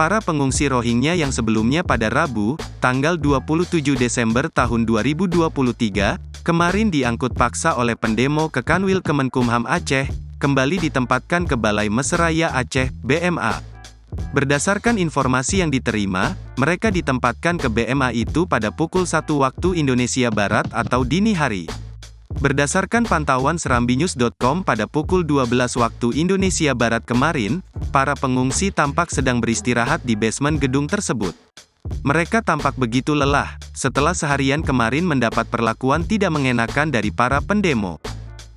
Para pengungsi Rohingya yang sebelumnya pada Rabu, tanggal 27 Desember tahun 2023, kemarin diangkut paksa oleh pendemo ke Kanwil Kemenkumham Aceh, kembali ditempatkan ke Balai Meseraya Aceh, BMA. Berdasarkan informasi yang diterima, mereka ditempatkan ke BMA itu pada pukul 1 waktu Indonesia Barat atau dini hari. Berdasarkan pantauan serambinews.com pada pukul 12 waktu Indonesia Barat kemarin, para pengungsi tampak sedang beristirahat di basement gedung tersebut. Mereka tampak begitu lelah, setelah seharian kemarin mendapat perlakuan tidak mengenakan dari para pendemo.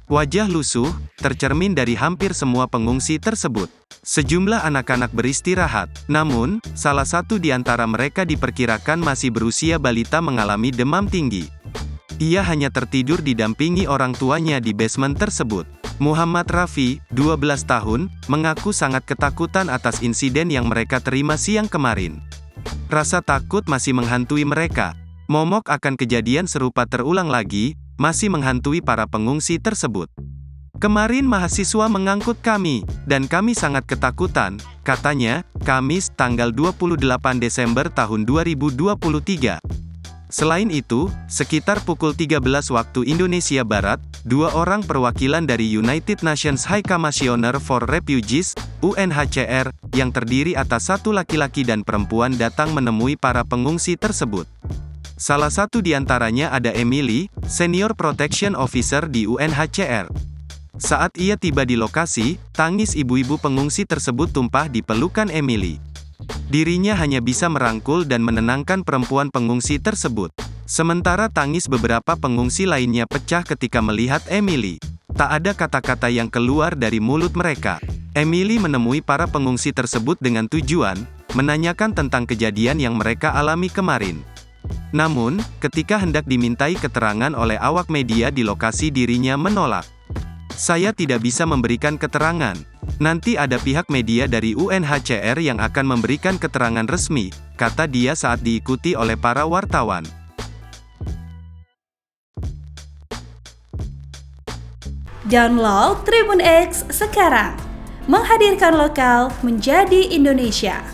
Wajah lusuh, tercermin dari hampir semua pengungsi tersebut. Sejumlah anak-anak beristirahat, namun, salah satu di antara mereka diperkirakan masih berusia balita mengalami demam tinggi. Ia hanya tertidur didampingi orang tuanya di basement tersebut. Muhammad Rafi, 12 tahun, mengaku sangat ketakutan atas insiden yang mereka terima siang kemarin. Rasa takut masih menghantui mereka. Momok akan kejadian serupa terulang lagi, masih menghantui para pengungsi tersebut. Kemarin mahasiswa mengangkut kami, dan kami sangat ketakutan, katanya, Kamis, tanggal 28 Desember tahun 2023. Selain itu, sekitar pukul 13 waktu Indonesia Barat, 2 orang perwakilan dari United Nations High Commissioner for Refugees, UNHCR, yang terdiri atas 1 laki-laki dan perempuan datang menemui para pengungsi tersebut. Salah satu di antaranya ada Emily, Senior Protection Officer di UNHCR. Saat ia tiba di lokasi, tangis ibu-ibu pengungsi tersebut tumpah di pelukan Emily. Dirinya hanya bisa merangkul dan menenangkan perempuan pengungsi tersebut. Sementara tangis beberapa pengungsi lainnya pecah ketika melihat Emily. Tak ada kata-kata yang keluar dari mulut mereka. Emily menemui para pengungsi tersebut dengan tujuan menanyakan tentang kejadian yang mereka alami kemarin. Namun, ketika hendak dimintai keterangan oleh awak media di lokasi, dirinya menolak. "Saya tidak bisa memberikan keterangan. Nanti ada pihak media dari UNHCR yang akan memberikan keterangan resmi," kata dia saat diikuti oleh para wartawan. Download Tribun X sekarang, menghadirkan lokal menjadi Indonesia.